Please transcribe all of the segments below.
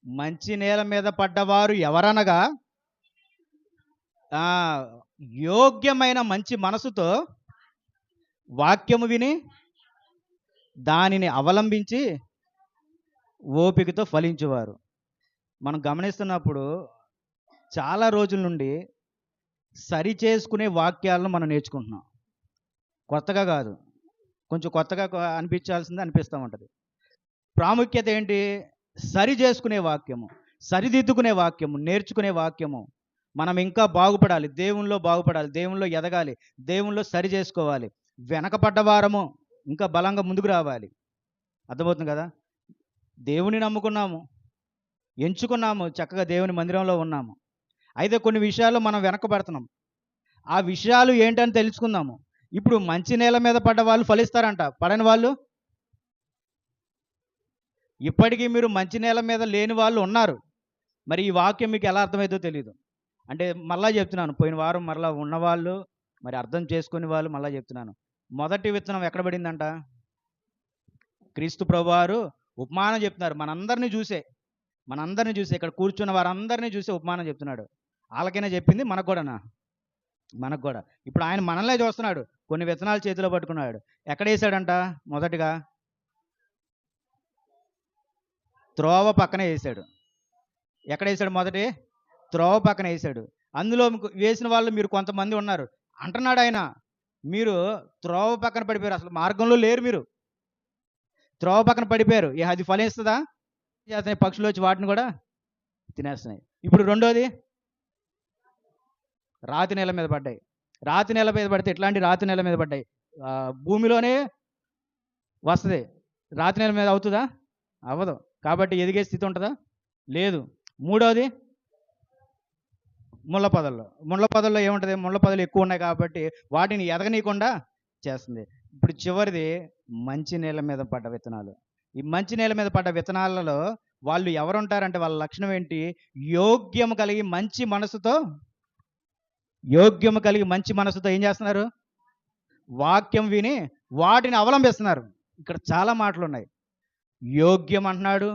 మంచి నేల మీద పడ్డవారు ఎవరనగా ఆ యోగ్యమైన మంచి మనసుతో వాక్యము విని దానిని అవలంబించి ఓపికతో ఫలించువారు. మనం గమనిస్తున్నప్పుడు చాలా రోజుల నుండి సరి చేసుకునే వాక్యాలను మనం నేర్చుకుంటున్నాం. కొత్తగా కాదు, కొంచెం కొత్తగా అనిపించాల్సింది అనిపిస్తూ ఉంటుంది. ప్రాముఖ్యత ఏంటి? సరి చేసుకునే వాక్యము, సరిదిద్దుకునే వాక్యము, నేర్చుకునే వాక్యము. మనం ఇంకా బాగుపడాలి, దేవునిలో బాగుపడాలి, దేవునిలో ఎదగాలి, దేవునిలో సరి చేసుకోవాలి. వెనకపడ్డ వారము ఇంకా బలంగా ముందుకు రావాలి. అర్థమవుతుంది కదా? దేవుని నమ్ముకున్నాము, ఎంచుకున్నాము, చక్కగా దేవుని మందిరంలో ఉన్నాము. అయితే కొన్ని విషయాల్లో మనం వెనకబడుతున్నాం. ఆ విషయాలు ఏంటని తెలుసుకుందాము. ఇప్పుడు మంచి నేల మీద పడ్డ వాళ్ళు ఫలిస్తారంట, పడని వాళ్ళు ఇప్పటికీ మీరు మంచి నేల మీద లేని వాళ్ళు ఉన్నారు. మరి ఈ వాక్యం మీకు ఎలా అర్థమవుతుందో తెలియదు. అంటే మళ్ళా చెప్తున్నాను, పోయిన వారం మరలా ఉన్నవాళ్ళు, మరి అర్థం చేసుకునే వాళ్ళు మళ్ళా చెప్తున్నాను. మొదటి విత్తనం ఎక్కడ పడిందంట? క్రీస్తు ప్రభువారు ఉపమానం చెప్తున్నారు. మనందరినీ చూసే ఇక్కడ కూర్చున్న వారందరినీ చూసే ఉపమానం చెప్తున్నాడు. వాళ్ళకైనా చెప్పింది మనకు కూడానా? మనకు కూడా. ఇప్పుడు ఆయన మనల్నే చూస్తున్నాడు. కొన్ని విత్తనాలు చేతిలో పట్టుకున్నాడు. ఎక్కడ వేసాడంట? మొదటిగా త్రోవ పక్కనే వేసాడు. ఎక్కడ వేసాడు? మొదటి త్రోవ పక్కన వేసాడు. అందులో వేసిన వాళ్ళు మీరు కొంతమంది ఉన్నారు అంటున్నాడు ఆయన. మీరు త్రోవ పక్కన పడిపోయారు, అసలు మార్గంలో లేరు. మీరు త్రోవ పక్కన పడిపోయారు. అది ఫలిస్తుందా? చేస్తున్నాయి, పక్షులు వచ్చి వాటిని కూడా తినేస్తున్నాయి. ఇప్పుడు రెండోది, రాతి నేల మీద పడ్డాయి. రాతి నేల మీద పడితే ఎట్లాంటి రాతి నేల మీద పడ్డాయి? భూమిలోనే వస్తుంది. రాతి నేల మీద అవుతుందా? అవ్వదు. కాబట్టి ఎదిగే స్థితి ఉంటుందా? లేదు. మూడోది ముళ్ళ పొదల్లో ఏముంటుంది? ముళ్ళ పొదలు ఎక్కువ ఉన్నాయి కాబట్టి వాటిని ఎదగనీయకుండా చేస్తుంది. ఇప్పుడు చివరిది మంచి నేల మీద పడ్డ విత్తనాలు. ఈ మంచి నేల మీద పడ్డ విత్తనాలలో వాళ్ళు ఎవరుంటారంటే వాళ్ళ లక్షణం ఏంటి? యోగ్యము కలిగి మంచి మనసుతో ఏం చేస్తున్నారు? వాక్యం విని వాటిని అవలంబిస్తున్నారు. ఇక్కడ చాలా మాటలు ఉన్నాయి. యోగ్యం అంటున్నాడు,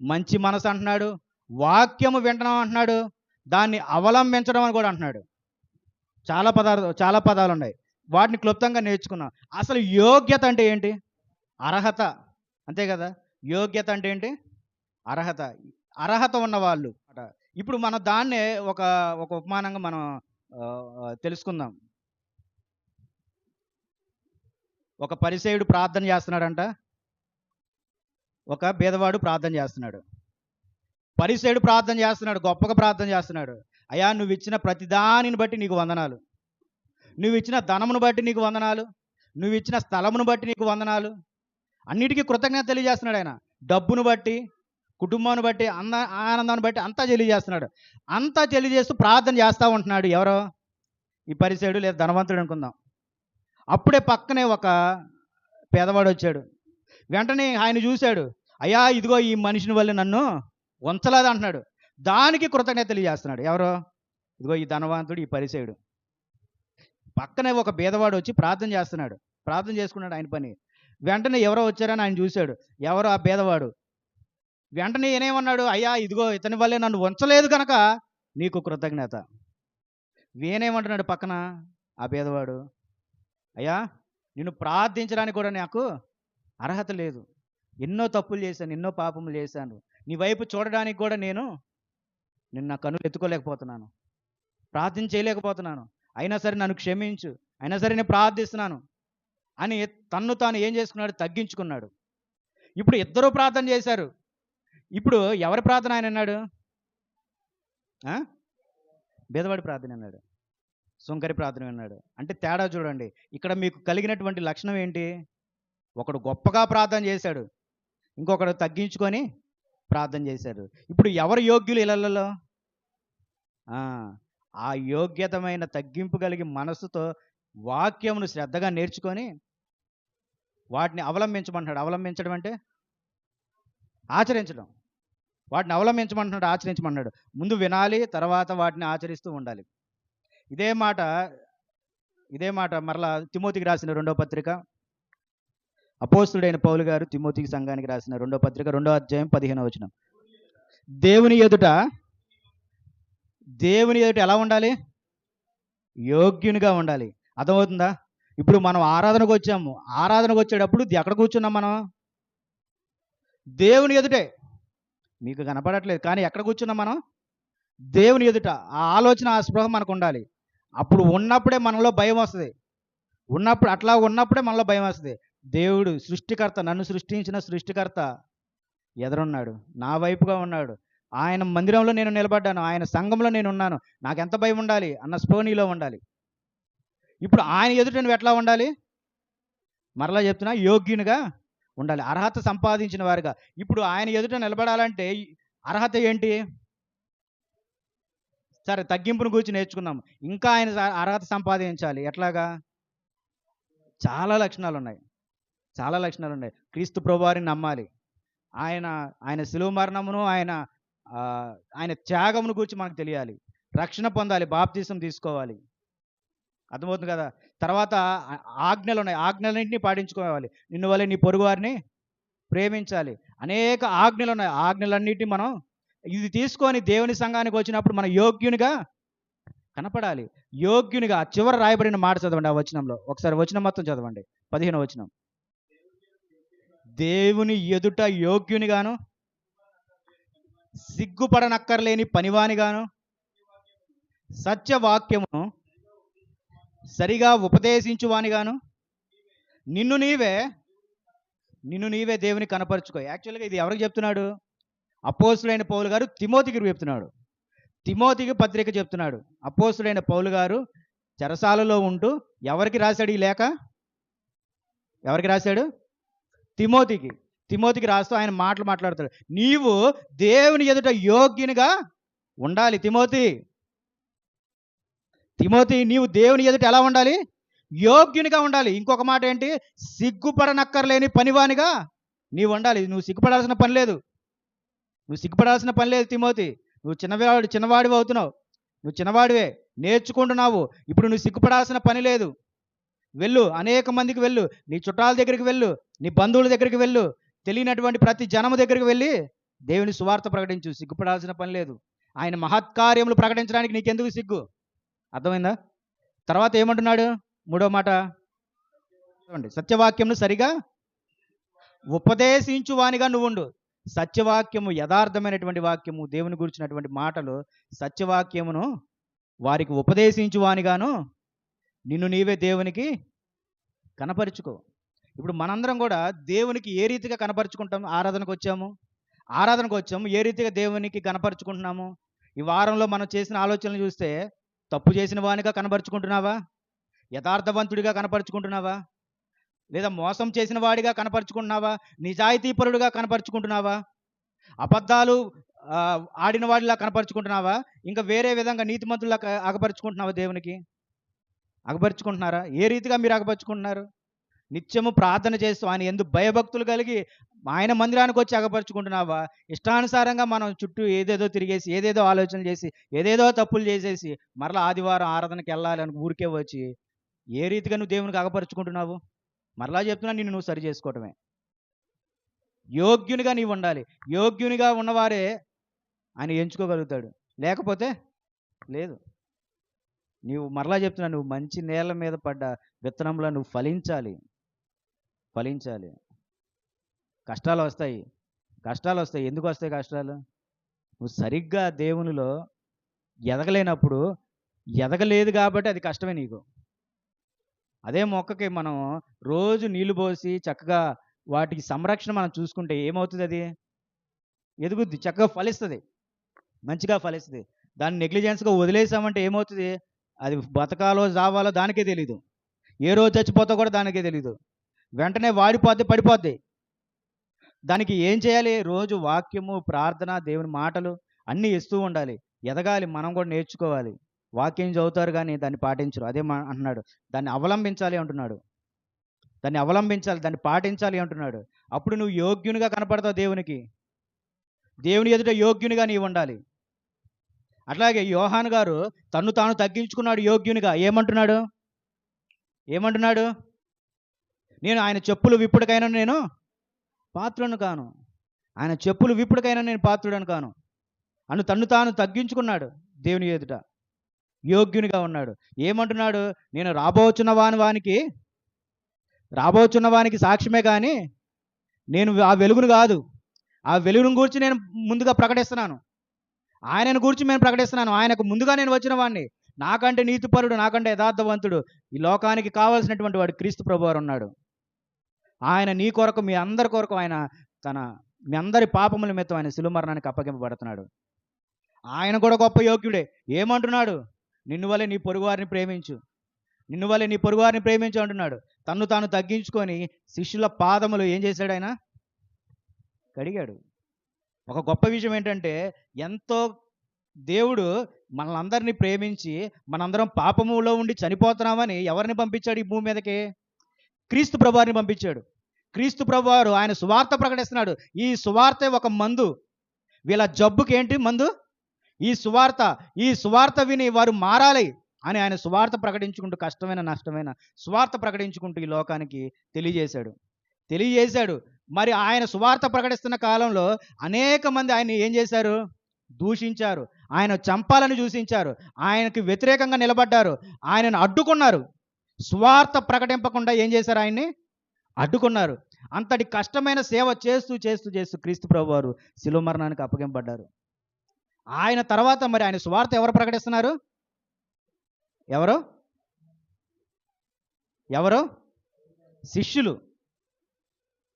మంచి మనసు అంటున్నాడు, వాక్యము వింటడం అంటున్నాడు, దాన్ని అవలంబించడం అని కూడా అంటున్నాడు. చాలా పదాలు ఉన్నాయి. వాటిని క్లుప్తంగా నేర్చుకున్నాం. అసలు యోగ్యత అంటే ఏంటి? అర్హత, అంతే కదా? యోగ్యత అంటే ఏంటి? అర్హత ఉన్నవాళ్ళు. ఇప్పుడు మనం దాన్నే ఒక ఉపమానంగా మనం తెలుసుకుందాం. ఒక పరిసయ్యుడు ప్రార్థన చేస్తున్నాడంట, ఒక బీదవాడు ప్రార్థన చేస్తున్నాడు. పరిసయ్యుడు ప్రార్థన చేస్తున్నాడు, గొప్పగా ప్రార్థన చేస్తున్నాడు. అయ్యా, నువ్వు ఇచ్చిన ప్రతిదానిని బట్టి నీకు వందనాలు, నువ్వు ఇచ్చిన ధనమును బట్టి నీకు వందనాలు, నువ్వు ఇచ్చిన స్థలమును బట్టి నీకు వందనాలు, అన్నిటికీ కృతజ్ఞత తెలియజేస్తున్నాడు ఆయన. డబ్బును బట్టి, కుటుంబాన్ని బట్టి, ఆనందాన్ని బట్టి అంతా తెలియజేస్తున్నాడు. అంతా తెలియజేస్తూ ప్రార్థన చేస్తూ ఉంటున్నాడు. ఎవరో? ఈ పరిసయ్యుడు లేదా ధనవంతుడు అనుకుందాం. అప్పుడే పక్కనే ఒక పేదవాడు వచ్చాడు. వెంటనే ఆయన చూశాడు. అయ్యా, ఇదిగో ఈ మనిషిని వల్ల నన్ను ఉంచలేదు అంటున్నాడు. దానికి కృతజ్ఞత తెలియజేస్తున్నాడు. ఎవరో? ఇదిగో ఈ ధనవంతుడు, ఈ పరిసయ్యుడు. పక్కనే ఒక బీదవాడు వచ్చి ప్రార్థన చేస్తున్నాడు, ప్రార్థన చేసుకున్నాడు ఆయన పని. వెంటనే ఎవరో వచ్చారని ఆయన చూశాడు. ఎవరో? ఆ బీదవాడు. వెంటనే ఏనేమన్నాడు? అయ్యా, ఇదిగో ఇతని వల్లే నన్ను ఉంచలేదు కనుక నీకు కృతజ్ఞత. వీనేమంటున్నాడు పక్కన ఆ బీదవాడు? అయ్యా, నిన్ను ప్రార్థించడానికి కూడా నాకు అర్హత లేదు, ఎన్నో తప్పులు చేశాను, ఎన్నో పాపములు చేశాను, నీ వైపు చూడడానికి కూడా నేను నా కన్నులు ఎత్తుకోలేకపోతున్నాను, ప్రార్థన చేయలేకపోతున్నాను, అయినా సరే నన్ను క్షమించు, అయినా సరే నేను ప్రార్థిస్తున్నాను అని తన్ను తాను ఏం చేసుకున్నాడు? తగ్గించుకున్నాడు. ఇప్పుడు ఇద్దరూ ప్రార్థన చేశారు. ఇప్పుడు ఎవరి ప్రార్థన ఆయన అన్నాడు? బీదవాడి ప్రార్థన అన్నాడు, సుంకరి ప్రార్థన అన్నాడు. అంటే తేడా చూడండి. ఇక్కడ మీకు కలిగినటువంటి లక్షణం ఏంటి? ఒకడు గొప్పగా ప్రార్థన చేశాడు, ఇంకొకడు తగ్గించుకొని ప్రార్థన చేశాడు. ఇప్పుడు ఎవరు యోగ్యులు ఇళ్లలో? ఆ యోగ్యతమైన తగ్గింపు కలిగి మనసుతో వాక్యమును శ్రద్ధగా నేర్చుకొని వాటిని అవలంబించమంటున్నాడు. అవలంబించడం అంటే ఆచరించడం. వాటిని అవలంబించమంటున్నాడు, ఆచరించమన్నాడు. ముందు వినాలి, తర్వాత వాటిని ఆచరిస్తూ ఉండాలి. ఇదే మాట మరలా తిమోతికి రాసిన 2వ పత్రిక, అపోస్తుడైన పౌలు గారు తిమోతికి సంఘానికి రాసిన 2వ పత్రిక 2వ అధ్యాయం 15వ వచనం. దేవుని ఎదుట దేవుని ఎదుట ఎలా ఉండాలి? యోగ్యునిగా ఉండాలి. అర్థమవుతుందా? ఇప్పుడు మనం ఆరాధనకు వచ్చాము. ఆరాధనకు వచ్చేటప్పుడు ఎక్కడ కూర్చున్నాం మనం? దేవుని ఎదుటే. మీకు కనపడట్లేదు కానీ ఎక్కడ కూర్చున్నాం మనం? దేవుని ఎదుట. ఆ ఆలోచన, ఆ స్పృహ మనకు ఉండాలి. అప్పుడు ఉన్నప్పుడే మనలో భయం వస్తుంది. అట్లా ఉన్నప్పుడే మనలో భయం వస్తుంది. దేవుడు సృష్టికర్త, నన్ను సృష్టించిన సృష్టికర్త ఎదురున్నాడు, నా వైపుగా ఉన్నాడు. ఆయన మందిరంలో నేను నిలబడ్డాను, ఆయన సంఘంలో నేను ఉన్నాను. నాకెంత భయం ఉండాలి అన్న స్పృహ నీలో ఉండాలి. ఇప్పుడు ఆయన ఎదుట నువ్వు ఎట్లా ఉండాలి? మరలా చెప్తున్నా, యోగ్యునిగా ఉండాలి, అర్హత సంపాదించిన వారుగా. ఇప్పుడు ఆయన ఎదుట నిలబడాలంటే అర్హత ఏంటి? సరే, తగ్గింపును గురించి నేర్చుకున్నాం. ఇంకా ఆయన అర్హత సంపాదించాలి. ఎట్లాగా? చాలా లక్షణాలు ఉన్నాయి. క్రీస్తు ప్రభువారిని నమ్మాలి. ఆయన శిలువ మరణమును, ఆయన త్యాగమును గురించి మనకు తెలియాలి. రక్షణ పొందాలి, బాప్తీసం తీసుకోవాలి. అర్థమవుతుంది కదా? తర్వాత ఆజ్ఞలు ఉన్నాయి, ఆజ్ఞలన్నింటినీ పాటించుకోవాలి. నిన్ను వలె నీ పొరుగు వారిని ప్రేమించాలి. అనేక ఆజ్ఞలు ఉన్నాయి. ఆజ్ఞలన్నింటినీ మనం ఇది తీసుకొని దేవుని సంఘానికి వచ్చినప్పుడు మన యోగ్యునిగా కనపడాలి. యోగ్యునిగా. చివర రాయబడిన మాట చదవండి ఆ వచనంలో. ఒకసారి వచనం మొత్తం చదవండి. 15వ వచనం. దేవుని ఎదుట యోగ్యునిగాను, సిగ్గుపడనక్కర్లేని పనివానిగాను, సత్యవాక్యమును సరిగా ఉపదేశించువానిగాను నిన్ను నీవే దేవుని కనపరుచుకో. యాక్చువల్గా ఇది ఎవరికి చెప్తున్నాడు? అపోస్తులైన పౌలు గారు తిమోతికి చెప్తున్నాడు. తిమోతికి పత్రిక చెప్తున్నాడు. అపోస్తులైన పౌలు గారు చెరసాలలో ఉంటూ ఎవరికి రాశాడు ఈ లేఖ? ఎవరికి రాశాడు? తిమోతికి రాస్తూ ఆయన మాట్లాడతాడు. నీవు దేవుని ఎదుట యోగ్యునిగా ఉండాలి. తిమోతి, నీవు దేవుని ఎదుట ఎలా ఉండాలి? యోగ్యునిగా ఉండాలి. ఇంకొక మాట ఏంటి? సిగ్గుపడనక్కర్లేని పనివానిగా నీవు ఉండాలి. నువ్వు సిగ్గుపడాల్సిన పని లేదు తిమోతి. నువ్వు చిన్నవాడివి అవుతున్నావు. నువ్వు చిన్నవాడివే, నేర్చుకుంటున్నావు. ఇప్పుడు నువ్వు సిగ్గుపడాల్సిన పని లేదు. వెళ్ళు, అనేక మందికి వెళ్ళు. నీ చుట్టాల దగ్గరికి వెళ్ళు, నీ బంధువుల దగ్గరికి వెళ్ళు, తెలియనటువంటి ప్రతి జనము దగ్గరికి వెళ్ళి దేవుని సువార్త ప్రకటించు. సిగ్గుపడాల్సిన పని లేదు. ఆయన మహత్కార్యములు ప్రకటించడానికి నీకెందుకు సిగ్గు? అర్థమైందా? తర్వాత ఏమంటున్నాడు? 3వ మాట చూడండి. సత్యవాక్యమును సరిగా ఉపదేశించువానిగా నువ్వు ఉండు. సత్యవాక్యము, యథార్థమైనటువంటి వాక్యము, దేవుని గురించినటువంటి మాటలు, సత్యవాక్యమును వారికి ఉపదేశించువానిగాను నిన్ను నీవే దేవునికి కనపరుచుకో. ఇప్పుడు మనందరం కూడా దేవునికి ఏ రీతిగా కనపరుచుకుంటాం? ఆరాధనకు వచ్చాము, ఏ రీతిగా దేవునికి కనపరుచుకుంటున్నాము? ఈ వారంలో మనం చేసిన ఆలోచనలు చూస్తే, తప్పు చేసిన వానిగా కనపరుచుకుంటున్నావా? యథార్థవంతుడిగా కనపరుచుకుంటున్నావా? లేదా మోసం చేసిన వాడిగా కనపరుచుకుంటున్నావా? నిజాయితీపరుడుగా కనపరుచుకుంటున్నావా? అబద్ధాలు ఆడిన వాడిలా కనపరుచుకుంటున్నావా? ఇంకా వేరే విధంగా నీతిమంతుల్లా అగపరుచుకుంటున్నావా? దేవునికి అగపరుచుకుంటున్నారా? ఏ రీతిగా మీరు అగపరుచుకుంటున్నారు? నిత్యము ప్రార్థన చేస్తూ ఆయన యందు భయభక్తులు కలిగి ఆయన మందిరానికి వచ్చి అగపరుచుకుంటున్నావా? ఇష్టానుసారంగా మనం చుట్టూ ఏదేదో తిరిగేసి, ఏదేదో ఆలోచనలు చేసి, ఏదేదో తప్పులు చేసేసి మరలా ఆదివారం ఆరాధనకి వెళ్ళాలి అని ఊరికే వచ్చి ఏ రీతిగా నువ్వు దేవునికి అగపరుచుకుంటున్నావు? మరలా చెప్తున్నా, నువ్వు సరి చేసుకోవటమే. యోగ్యునిగా నీవు ఉండాలి. యోగ్యునిగా ఉన్నవారే ఆయన ఎంచుకోగలుగుతాడు, లేకపోతే లేదు. నీవు, మరలా చెప్తున్నా, నువ్వు మంచి నేల మీద పడ్డ విత్తనంలో నువ్వు ఫలించాలి. కష్టాలు వస్తాయి. ఎందుకు వస్తాయి కష్టాలు? నువ్వు సరిగ్గా దేవునిలో ఎదగలేనప్పుడు, ఎదగలేదు కాబట్టి అది కష్టమే నీకు. అదే మొక్కకి మనం రోజు నీళ్లు పోసి చక్కగా వాటికి సంరక్షణ మనం చూసుకుంటే ఏమవుతుంది? అది ఎదుగుద్ది, చక్కగా ఫలిస్తుంది, మంచిగా ఫలిస్తుంది. దాన్ని నెగ్లిజెన్స్గా వదిలేసామంటే ఏమవుతుంది? అది బతకాలో జావాలో దానికే తెలీదు, ఏ రోజు చచ్చిపోతా కూడా దానికే తెలీదు. వెంటనే పడిపోద్ది. దానికి ఏం చేయాలి? రోజు వాక్యము, ప్రార్థన, దేవుని మాటలు అన్నీ ఇస్తూ ఉండాలి. ఎదగాలి. మనం కూడా నేర్చుకోవాలి. వాక్యం చదువుతారు కానీ దాన్ని పాటించరు. అదే అంటున్నాడు. దాన్ని అవలంబించాలి అంటున్నాడు. దాన్ని పాటించాలి అంటున్నాడు. అప్పుడు నువ్వు యోగ్యునిగా కనపడతావు దేవునికి. దేవుని ఎదుట యోగ్యునిగా నీవు ఉండాలి. అట్లాగే యోహాను గారు తన్ను తాను తగ్గించుకున్నాడు యోగ్యునిగా. ఏమంటున్నాడు? నేను ఆయన చెప్పులు విప్పుడికైనా నేను పాత్రుడను కాను. ఆయన చెప్పులు విప్పుడికైనా నేను పాత్రుడను కాను. తన్ను తాను తగ్గించుకున్నాడు దేవుని ఎదుట, యోగ్యునిగా ఉన్నాడు. ఏమంటున్నాడు? నేను రాబోచున్న వానికి సాక్ష్యమే కానీ నేను ఆ వెలుగును కాదు, ఆ వెలుగును గురించి నేను ముందుగా ప్రకటిస్తున్నాను, ఆయనను గురించి నేను ప్రకటిస్తున్నాను. ఆయనకు ముందుగా నేను వచ్చిన వాడిని, నాకంటే నీతిపరుడు, నాకంటే యథార్థవంతుడు, ఈ లోకానికి కావాల్సినటువంటి వాడు క్రీస్తు ప్రభువారు ఉన్నాడు. ఆయన నీ కొరకు, మీ అందరి కొరకు ఆయన మీ అందరి పాపముల నిమిత్తం ఆయన శిలువ మరణానికి అప్పగింపబడుతున్నాడు. ఆయన కూడా గొప్ప యోగ్యుడే. ఏమంటున్నాడు? నిన్ను వలె నీ పొరుగువారిని ప్రేమించు అంటున్నాడు. తన్ను తాను తగ్గించుకొని శిష్యుల పాదములు ఏం చేశాడు? ఆయన కడిగాడు. ఒక గొప్ప విషయం ఏంటంటే, ఎంతో దేవుడు మనల్ని ప్రేమించి మనందరం పాపములో ఉండి చనిపోతున్నామని ఎవరిని పంపించాడు ఈ భూమి మీదకి? క్రీస్తు ప్రభువారిని పంపించాడు. క్రీస్తు ప్రభువారు ఆయన సువార్త ప్రకటిస్తున్నాడు. ఈ సువార్తే ఒక మందు. వీళ్ళ జబ్బుకి ఏంటి మందు? ఈ సువార్త విని వారు మారాలి అని ఆయన సువార్త ప్రకటించుకుంటూ, కష్టమైన నష్టమైన సువార్త ప్రకటించుకుంటూ ఈ లోకానికి తెలియజేశాడు. మరి ఆయన సువార్త ప్రకటిస్తున్న కాలంలో అనేక మంది ఆయన్ని ఏం చేశారు? దూషించారు, ఆయన చంపాలని చూసించారు, ఆయనకి వ్యతిరేకంగా నిలబడ్డారు, ఆయనను అడ్డుకున్నారు. సువార్త ప్రకటింపకుండా ఏం చేశారు? ఆయన్ని అడ్డుకున్నారు. అంతటి కష్టమైన సేవ చేస్తూ క్రీస్తు ప్రభువారు శిలువ మరణానికి అప్పగింపబడ్డారు. ఆయన తర్వాత మరి ఆయన సువార్త ఎవరు ప్రకటిస్తున్నారు? ఎవరు?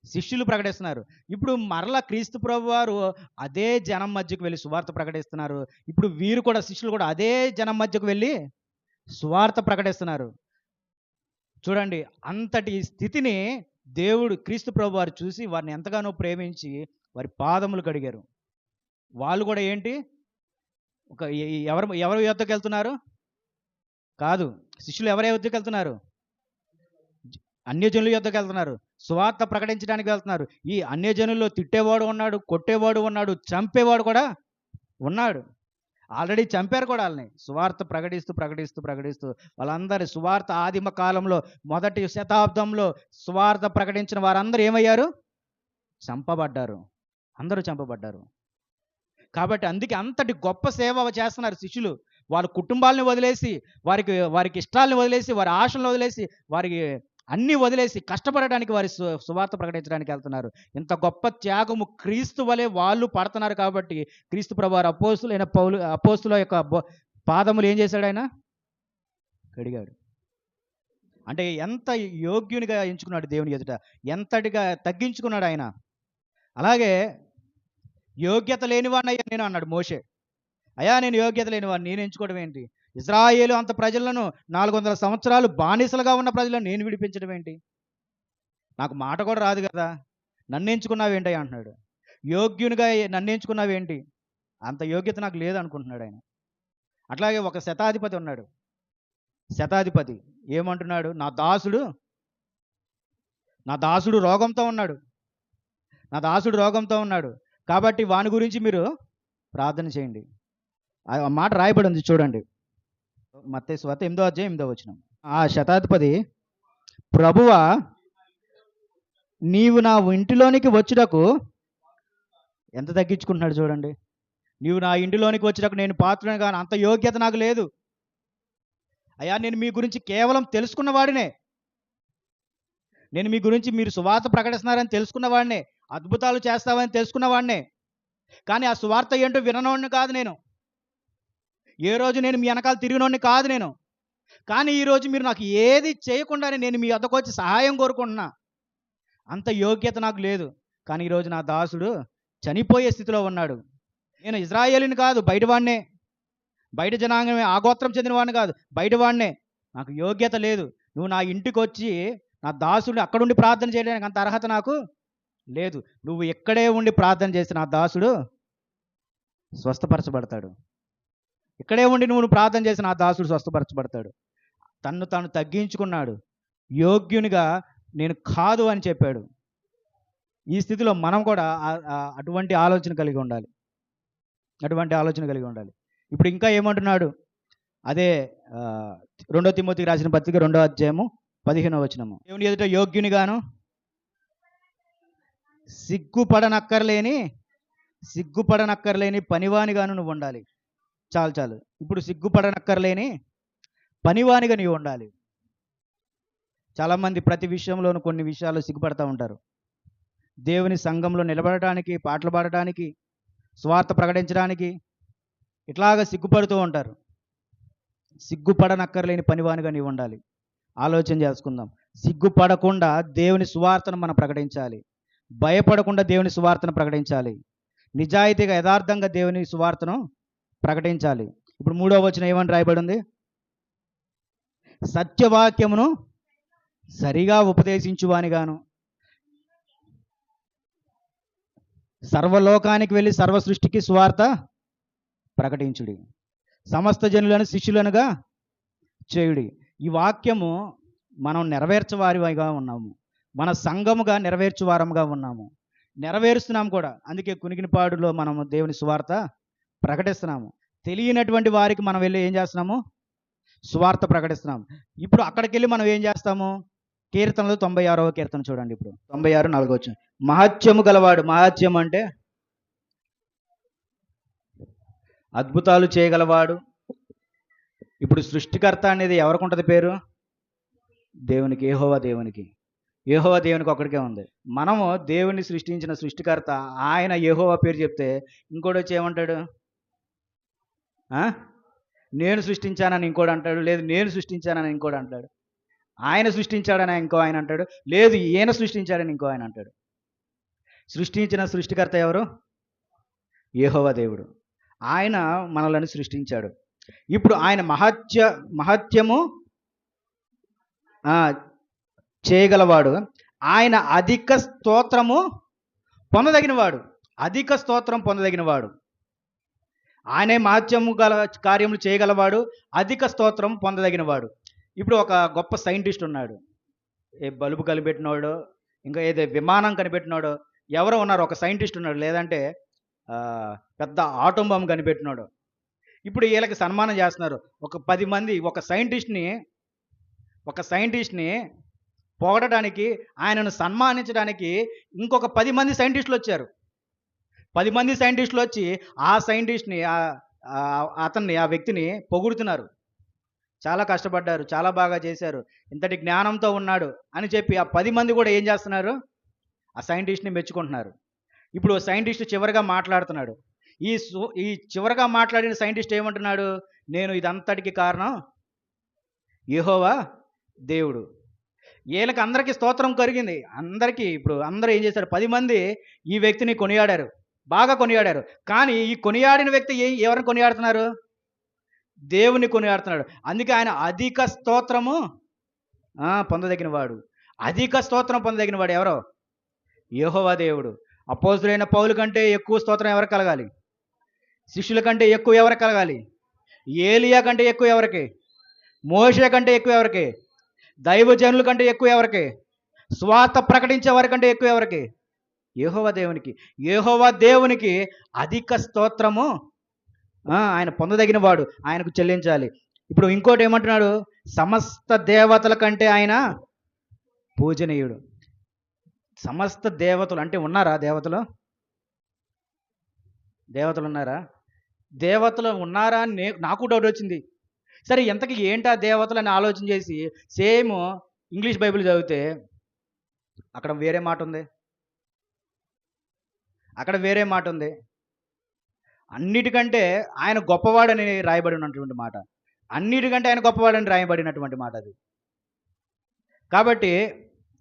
శిష్యులు ప్రకటిస్తున్నారు. ఇప్పుడు మరలా క్రీస్తు ప్రభువారు అదే జనం మధ్యకు వెళ్ళి సువార్త ప్రకటిస్తున్నారు. ఇప్పుడు వీరు కూడా, శిష్యులు కూడా అదే జనం మధ్యకు వెళ్ళి సువార్త ప్రకటిస్తున్నారు. చూడండి, అంతటి స్థితిని దేవుడు, క్రీస్తు ప్రభువారు చూసి వారిని ఎంతగానో ప్రేమించి వారి పాదములు కడిగారు. వాళ్ళు కూడా ఏంటి? ఎవరు యుద్ధకు వెళ్తున్నారు? కాదు, శిష్యులు ఎవరి యుద్ధకు వెళ్తున్నారు? అన్యజనుల యుద్ధకు వెళ్తున్నారు, సువార్త ప్రకటించడానికి వెళ్తున్నారు. ఈ అన్యజనుల్లో తిట్టేవాడు ఉన్నాడు, కొట్టేవాడు ఉన్నాడు, చంపేవాడు కూడా ఉన్నాడు. ఆల్రెడీ చంపారు కూడా వాళ్ళని. సువార్త ప్రకటిస్తూ వాళ్ళందరి సువార్త ఆదిమ కాలంలో, మొదటి శతాబ్దంలో సువార్త ప్రకటించిన వారందరూ ఏమయ్యారు? చంపబడ్డారు. అందరూ చంపబడ్డారు. కాబట్టి అందుకే అంతటి గొప్ప సేవ చేస్తున్నారు శిష్యులు. వాళ్ళ కుటుంబాలను వదిలేసి, వారికి ఇష్టాలను వదిలేసి, వారి ఆశలను వదిలేసి, వారికి అన్నీ వదిలేసి కష్టపడడానికి, వారి సువార్త ప్రకటించడానికి వెళ్తున్నారు. ఇంత గొప్ప త్యాగము క్రీస్తు వలె వాళ్ళు పడుతున్నారు. కాబట్టి క్రీస్తు ప్రభువారు అపోస్తుల యొక్క పాదములు ఏం చేశాడు? ఆయన కడిగాడు. అంటే ఎంత యోగ్యునిగా ఎంచుకున్నాడు దేవుని ఎదుట, ఎంతటిగా తగ్గించుకున్నాడు ఆయన. అలాగే యోగ్యత లేనివాడినయ్యా నేను అన్నాడు మోషే. అయ్యా నేను యోగ్యత లేనివాడిని, నేను ఎంచుకోవడం ఏంటి? ఇజ్రాయేలు అంత ప్రజలను 400 సంవత్సరాలు బానిసలుగా ఉన్న ప్రజలను నేను విడిపించడం ఏంటి? నాకు మాట కూడా రాదు కదా, నన్ను ఎంచుకున్నావేంటి అంటున్నాడు. యోగ్యునిగా నన్ను ఎంచుకున్నావేంటి? అంత యోగ్యత నాకు లేదు అనుకుంటున్నాడు ఆయన. అట్లాగే ఒక శతాధిపతి ఉన్నాడు. శతాధిపతి ఏమంటున్నాడు? నా దాసుడు రోగంతో ఉన్నాడు, కాబట్టి వాని గురించి మీరు ప్రార్థన చేయండి. ఆ మాట రాయబడి ఉంది చూడండి, మత్తయి సువార్త 8వ అధ్యాయం 8వ వచనం. ఆ శతాధిపతి, ప్రభువా నీవు నా ఇంటిలోనికి వచ్చుటకు, ఎంత తగ్గించుకుంటున్నాడు చూడండి. నీవు నా ఇంటిలోనికి వచ్చుటకు నేను పాత్రను కానీ అంత యోగ్యత నాకు లేదు అయ్యా. నేను మీ గురించి కేవలం తెలుసుకున్నవాడినే, నేను మీ గురించి మీరు సువార్త ప్రకటిస్తున్నారని తెలుసుకున్నవాడినే, అద్భుతాలు చేస్తావని తెలుసుకున్నవాడినే, కానీ ఆ సువార్త ఏంటో విననోడిని కాదు నేను. ఏ రోజు నేను మీ వెనకాల తిరిగినోడిని కాదు నేను. కానీ ఈరోజు మీరు నాకు ఏది చేయకుండానే నేను మీ వద్దకు వచ్చి సహాయం కోరుకుంటున్నా. అంత యోగ్యత నాకు లేదు. కానీ ఈరోజు నా దాసుడు చనిపోయే స్థితిలో ఉన్నాడు. నేను ఇజ్రాయేలుని కాదు, బయటవాడినే, బయట జనాంగమే, ఆ గోత్రం చెందినవాడిని కాదు, బయటవాడినే. నాకు యోగ్యత లేదు. నువ్వు నా ఇంటికి వచ్చి నా దాసుడు అక్కడుండి ప్రార్థన చేయడానికి అంత అర్హత నాకు లేదు. నువ్వు ఎక్కడే ఉండి ప్రార్థన చేసి నా దాసుడు స్వస్థపరచబడతాడు. ఇక్కడే ఉండి నువ్వు ప్రార్థన చేసి నా దాసుడు స్వస్థపరచబడతాడు. తన్ను తాను తగ్గించుకున్నాడు, యోగ్యునిగా నేను కాదు అని చెప్పాడు. ఈ స్థితిలో మనం కూడా అటువంటి ఆలోచన కలిగి ఉండాలి. ఇప్పుడు ఇంకా ఏమంటున్నాడు? అదే 2 తిమోతికి రాసిన పత్రిక 2వ అధ్యాయము 15వ వచనము. దేవుని ఎదుట యోగ్యునిగాను సిగ్గుపడనక్కర్లేని సిగ్గుపడనక్కర్లేని పనివానిగాను నువ్వు ఉండాలి. చాలు చాలు. ఇప్పుడు సిగ్గుపడనక్కర్లేని పనివానిగా నీవు ఉండాలి. చాలామంది ప్రతి విషయంలోనూ కొన్ని విషయాలు సిగ్గుపడతా ఉంటారు. దేవుని సంఘంలో నిలబడటానికి, పాటలు పాడటానికి, స్వార్థ ప్రకటించడానికి ఇట్లాగా సిగ్గుపడుతూ ఉంటారు. సిగ్గుపడనక్కర్లేని పనివానిగా నీవు ఉండాలి. ఆలోచన చేసుకుందాం. సిగ్గుపడకుండా దేవుని సువార్తను మనం ప్రకటించాలి. భయపడకుండా దేవుని సువార్తను ప్రకటించాలి. నిజాయితీగా యథార్థంగా దేవుని సువార్తను ప్రకటించాలి. ఇప్పుడు 3వ వచనం ఏమని రాయబడి ఉంది? సత్యవాక్యమును సరిగా ఉపదేశించువానిగాను సర్వలోకానికి వెళ్ళి సర్వ సృష్టికి సువార్త ప్రకటించుడి, సమస్త జనులను శిష్యులనుగా చేయుడి. ఈ వాక్యము మనం నెరవేర్చవారిగా ఉన్నాము. మన సంఘముగా నెరవేర్చువారముగా ఉన్నాము. నెరవేరుస్తున్నాము కూడా. అందుకే కునికినిపాడులో మనము దేవుని సువార్త ప్రకటిస్తున్నాము. తెలియనటువంటి వారికి మనం వెళ్ళి ఏం చేస్తున్నాము? సువార్త ప్రకటిస్తున్నాము. ఇప్పుడు అక్కడికి వెళ్ళి మనం ఏం చేస్తాము? కీర్తనలు 96వ కీర్తన చూడండి. ఇప్పుడు 96 4వ వచనం. మహత్యము గలవాడు. మహత్యం అంటే అద్భుతాలు చేయగలవాడు. ఇప్పుడు సృష్టికర్త అనేది ఎవరికి ఉంటుంది పేరు? దేవునికి, యెహోవా దేవునికి. యెహోవా దేవునికి ఒక్కడికే ఉంది. మనము దేవుని సృష్టించిన సృష్టికర్త ఆయన యెహోవా పేరు చెప్తే ఇంకోటి వచ్చి ఏమంటాడు? నేను సృష్టించానని ఇంకోటి అంటాడు. లేదు నేను సృష్టించానని ఇంకోటి అంటాడు. ఆయన సృష్టించాడని ఇంకో ఆయన అంటాడు. లేదు ఈయన సృష్టించాడని ఇంకో ఆయన అంటాడు. సృష్టించిన సృష్టికర్త ఎవరు? యెహోవా దేవుడు. ఆయన మనలను సృష్టించాడు. ఇప్పుడు ఆయన మహత్యము చేయగలవాడు. ఆయన అధిక స్తోత్రము పొందదగినవాడు. అధిక స్తోత్రం పొందదగినవాడు. ఆయనే మహత్యము గల కార్యములు చేయగలవాడు. అధిక స్తోత్రం పొందదగినవాడు. ఇప్పుడు ఒక గొప్ప సైంటిస్ట్ ఉన్నాడు. ఏ బల్బు కనిపెట్టినోడు, ఇంకా ఏదో విమానం కనిపెట్టినోడు ఎవరో ఉన్నారు. ఒక సైంటిస్ట్ ఉన్నాడు. లేదంటే పెద్ద ఆటం బాంబు కనిపెట్టినాడు. ఇప్పుడు వీళ్ళకి సన్మానం చేస్తున్నారు. ఒక 10 మంది ఒక సైంటిస్ట్ని పొగడటానికి, ఆయనను సన్మానించడానికి ఇంకొక 10 మంది సైంటిస్టులు వచ్చారు. 10 మంది సైంటిస్టులు వచ్చి ఆ సైంటిస్ట్ని ఆ వ్యక్తిని పొగుడుతున్నారు. చాలా కష్టపడ్డారు, చాలా బాగా చేశారు, ఇంతటి జ్ఞానంతో ఉన్నాడు అని చెప్పి ఆ 10 మంది కూడా ఏం చేస్తున్నారు? ఆ సైంటిస్ట్ని మెచ్చుకుంటున్నారు. ఇప్పుడు సైంటిస్ట్ చివరిగా మాట్లాడుతున్నాడు. ఈ చివరిగా మాట్లాడిన సైంటిస్ట్ ఏమంటున్నాడు? నేను ఇదంతటికి కారణం యెహోవా దేవుడు. వీళ్ళకి అందరికీ స్తోత్రం కలిగింది. ఇప్పుడు అందరూ ఏం చేశారు? 10 మంది ఈ వ్యక్తిని కొనియాడారు, బాగా కొనియాడారు. కానీ ఈ కొనియాడిన వ్యక్తి ఎవరిని కొనియాడుతున్నారు? దేవుని కొనియాడుతున్నాడు. అందుకే ఆయన అధిక స్తోత్రము పొందదగిన వాడు. అధిక స్తోత్రం పొందదగిన వాడు ఎవరో? యెహోవా దేవుడు. అపోస్తలుడైన పౌలు కంటే ఎక్కువ స్తోత్రం ఎవరికి కలగాలి? శిష్యుల కంటే ఎక్కువ ఎవరికి కలగాలి? ఏలియా కంటే ఎక్కువ ఎవరికి? మోషే కంటే ఎక్కువ ఎవరికి? దైవజనుల కంటే ఎక్కువ ఎవరికి? స్వార్థ ప్రకటించే వారి కంటే ఎక్కువ ఎవరికి? యెహోవా దేవునికి. యెహోవా దేవునికి అధిక స్తోత్రము ఆయన పొందదగిన వాడు, ఆయనకు చెల్లించాలి. ఇప్పుడు ఇంకోటి ఏమంటున్నాడు? సమస్త దేవతల కంటే ఆయన పూజనీయుడు. సమస్త దేవతలు అంటే ఉన్నారా? దేవతలు ఉన్నారా? దేవతలు ఉన్నారా అని నాకు డౌట్ వచ్చింది. సరే ఎంతకి ఏంటా దేవతలు అని ఆలోచన చేసి సేమ్ ఇంగ్లీష్ బైబిల్ చదివితే అక్కడ వేరే మాట ఉంది. అన్నిటికంటే ఆయన గొప్పవాడని రాయబడినటువంటి మాట. అన్నిటికంటే ఆయన గొప్పవాడని రాయబడినటువంటి మాట అది. కాబట్టి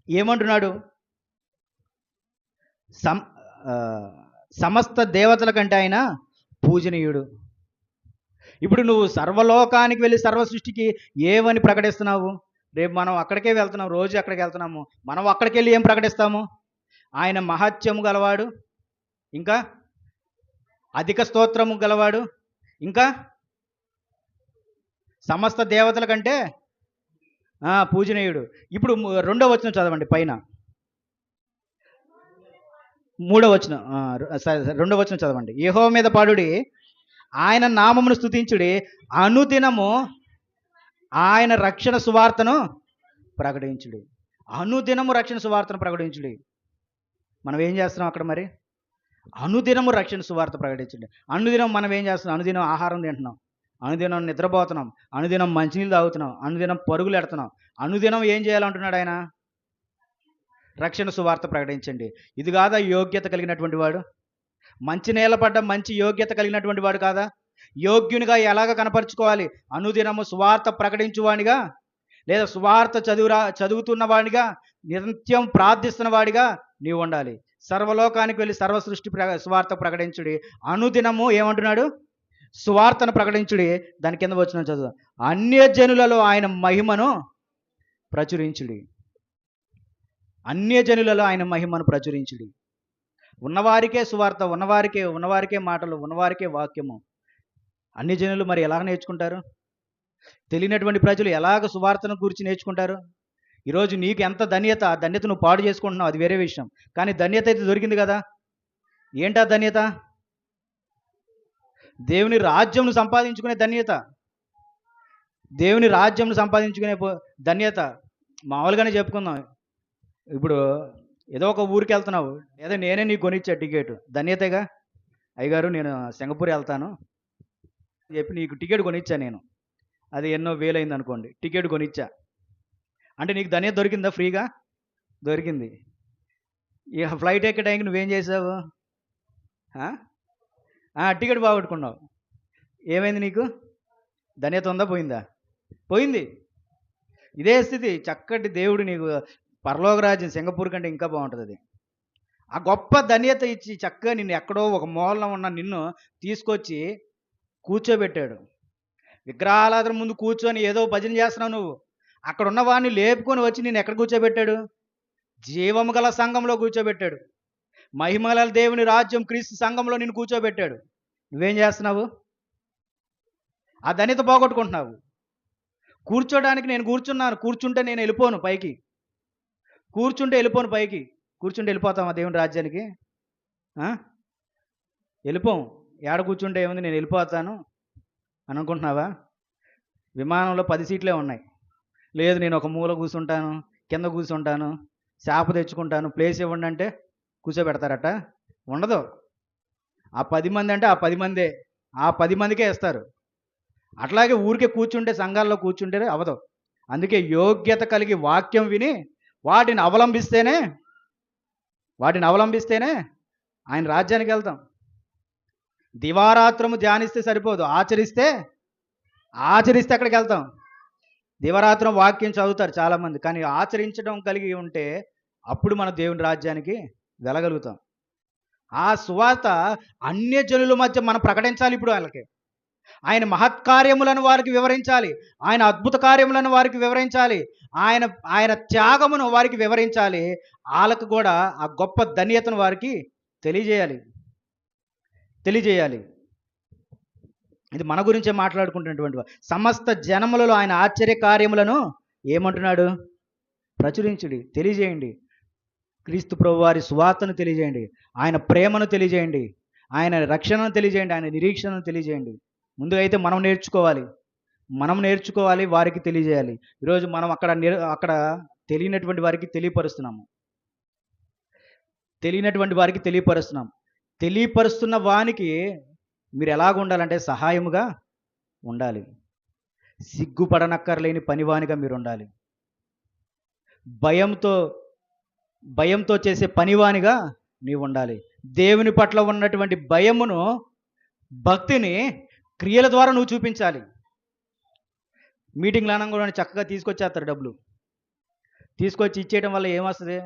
ఏమంటున్నాడు? సమస్త దేవతల కంటే ఆయన పూజనీయుడు. ఇప్పుడు నువ్వు సర్వలోకానికి వెళ్ళి సర్వ సృష్టికి ఏమని ప్రకటిస్తున్నావు? రేపు మనం అక్కడికే వెళ్తున్నాం, రోజు అక్కడికి వెళ్తున్నాము. మనం అక్కడికి వెళ్ళి ఏం ప్రకటిస్తాము? ఆయన మహత్యము గలవాడు, ఇంకా అధిక స్తోత్రము గలవాడు, ఇంకా సమస్త దేవతల కంటే పూజనీయుడు. ఇప్పుడు 2వ వచనం చదవండి పైన. 3వ వచనం 2వ వచనం చదవండి. యెహోవా మీద పాడుడి, ఆయన నామమును స్తుతించుడి, అనుదినము ఆయన రక్షణ సువార్తను ప్రకటించుడి. అనుదినము రక్షణ సువార్తను ప్రకటించుడి. మనం ఏం చేస్తున్నాం అక్కడ? మరి అనుదినము రక్షణ సువార్త ప్రకటించండి. అనుదినం మనం ఏం చేస్తున్నాం? అనుదినం ఆహారం తింటున్నాం, అనుదినం నిద్రపోతున్నాం, అనుదినం మంచినీళ్ళు తాగుతున్నాం, అనుదినం పరుగులు ఎడుతున్నాం. అనుదినం ఏం చేయాలంటున్నాడు ఆయన? రక్షణ సువార్త ప్రకటించండి. ఇది కాదా యోగ్యత కలిగినటువంటి వాడు? మంచి నేల పడ్డ మంచి యోగ్యత కలిగినటువంటి వాడు కాదా? యోగ్యునిగా ఎలాగ కనపరుచుకోవాలి? అనుదినము సువార్త ప్రకటించువానిగా, లేదా సువార్త చదువుతున్న వాడిగా, నిత్యం ప్రార్థిస్తున్న వాడిగా నీవు ఉండాలి. సర్వలోకానికి వెళ్ళి సర్వ సృష్టి సువార్త ప్రకటించుడి. అనుదినము ఏమంటున్నాడు? సువార్తను ప్రకటించుడి. దాని కింద వచ్చిన చదువు, అన్యజనులలో ఆయన మహిమను ప్రచురించుడి. అన్యజనులలో ఆయన మహిమను ప్రచురించుడి. ఉన్నవారికే సువార్త, ఉన్నవారికే మాటలు, ఉన్నవారికే వాక్యము. అన్యజనులు మరి ఎలా నేర్చుకుంటారు? తెలియనటువంటి ప్రజలు ఎలాగ సువార్తను గురించి నేర్చుకుంటారు? ఈరోజు నీకు ఎంత ధన్యత, ఆ ధన్యత నువ్వు పాడు చేసుకుంటున్నావు, అది వేరే విషయం. కానీ ధన్యత అయితే దొరికింది కదా. ఏంటా ధన్యత? దేవుని రాజ్యంను సంపాదించుకునే ధన్యత. దేవుని రాజ్యంను సంపాదించుకునే ధన్యత మామూలుగానే చెప్పుకుందాం. ఇప్పుడు ఏదో ఒక ఊరికి వెళ్తున్నావు, ఏదో నేనే నీకు కొనిచ్చా టికెట్, ధన్యతగా. అయ్యగారు నేను సింగపూర్ వెళ్తాను చెప్పి నీకు టికెట్ కొనిచ్చా నేను. అది ఎన్నో వేలైంది అనుకోండి, టికెట్ కొనిచ్చా అంటే నీకు ధన్యత దొరికిందా? ఫ్రీగా దొరికింది. ఇక ఫ్లైట్ ఎక్కే టైంకి నువ్వేం చేసావు? టికెట్ బాగొట్టుకున్నావు. ఏమైంది నీకు? ధన్యత ఉందా? పోయిందా? పోయింది. ఇదే స్థితి. చక్కటి దేవుడు నీకు పరలోక రాజ్యం సింగపూర్ కంటే ఇంకా బాగుంటుంది. అది ఆ గొప్ప ధన్యత ఇచ్చి చక్కగా నిన్ను ఎక్కడో ఒక మూలన ఉన్న నిన్ను తీసుకొచ్చి కూర్చోబెట్టాడు. విగ్రహారాధన ముందు కూర్చొని ఏదో భజన చేస్తున్నావు నువ్వు. అక్కడ ఉన్న వాడిని లేపుకొని వచ్చి నేను ఎక్కడ కూర్చోబెట్టాడు? జీవము గల సంఘంలో కూర్చోబెట్టాడు. మహిమగల దేవుని రాజ్యం క్రీస్తు సంఘంలో నిన్ను కూర్చోబెట్టాడు. నువ్వేం చేస్తున్నావు? ఆ ధన్యత పోగొట్టుకుంటున్నావు. కూర్చోడానికి నేను కూర్చున్నాను, కూర్చుంటే నేను వెళ్ళిపోను పైకి, కూర్చుంటే వెళ్ళిపోను పైకి. కూర్చుంటే వెళ్ళిపోతామా దేవుని రాజ్యానికి? వెళ్ళిపోం. ఏడ కూర్చుంటే ఏముంది, నేను వెళ్ళిపోతాను అని అనుకుంటున్నావా? విమానంలో 10 సీట్లే ఉన్నాయి. లేదు నేను ఒక మూల కూర్చుంటాను, కింద కూర్చుంటాను, చేప తెచ్చుకుంటాను, ప్లేస్ ఇవ్వండి అంటే కూర్చోబెడతారట? ఉండదు. ఆ 10 మంది అంటే ఆ 10 మందే, ఆ 10 మందికే ఇస్తారు. అట్లాగే ఊరికే కూర్చుంటే, సంఘాల్లో కూర్చుంటే అవదు. అందుకే యోగ్యత కలిగి వాక్యం విని వాటిని అవలంబిస్తేనే ఆయన రాజ్యానికి వెళ్తాం. దివారాత్రము ధ్యానిస్తే సరిపోదు, ఆచరిస్తే అక్కడికి వెళ్తాం. దివారాత్రం వాక్యం చదువుతారు చాలామంది, కానీ ఆచరించడం కలిగి ఉంటే అప్పుడు మన దేవుని రాజ్యానికి వెళ్ళగలుగుతాం. ఆ సువార్త అన్యజనుల మధ్య మనం ప్రకటించాలి. ఇప్పుడు వాళ్ళకి ఆయన మహత్కార్యములను వారికి వివరించాలి, ఆయన అద్భుత కార్యములను వారికి వివరించాలి, ఆయన త్యాగమును వారికి వివరించాలి. వాళ్ళకు కూడా ఆ గొప్ప ధన్యతను వారికి తెలియజేయాలి. ఇది మన గురించే మాట్లాడుకుంటున్నటువంటి సమస్త జనములలో ఆయన ఆశ్చర్య కార్యములను ఏమంటున్నాడు? ప్రచురించుడి, తెలియజేయండి. క్రీస్తు ప్రభువారి సువార్తను తెలియజేయండి, ఆయన ప్రేమను తెలియజేయండి, ఆయన రక్షణను తెలియజేయండి, ఆయన నిరీక్షణను తెలియజేయండి. ముందుగా అయితే మనం నేర్చుకోవాలి, వారికి తెలియజేయాలి. ఈరోజు మనం అక్కడ తెలియనటువంటి వారికి తెలియపరుస్తున్నాం. తెలియపరుస్తున్న వానికి మీరు ఎలాగ ఉండాలంటే సహాయముగా ఉండాలి. సిగ్గుపడనక్కర్లేని పనివానిగా మీరు ఉండాలి. భయంతో చేసే పనివానిగా నీవు ఉండాలి. దేవుని పట్ల ఉన్నటువంటి భయమును, భక్తిని క్రియల ద్వారా నువ్వు చూపించాలి. మీటింగ్లు అనగా చక్కగా తీసుకొచ్చేస్తారు డబ్బులు, తీసుకొచ్చి ఇచ్చేయడం వల్ల ఏమొస్తుంది?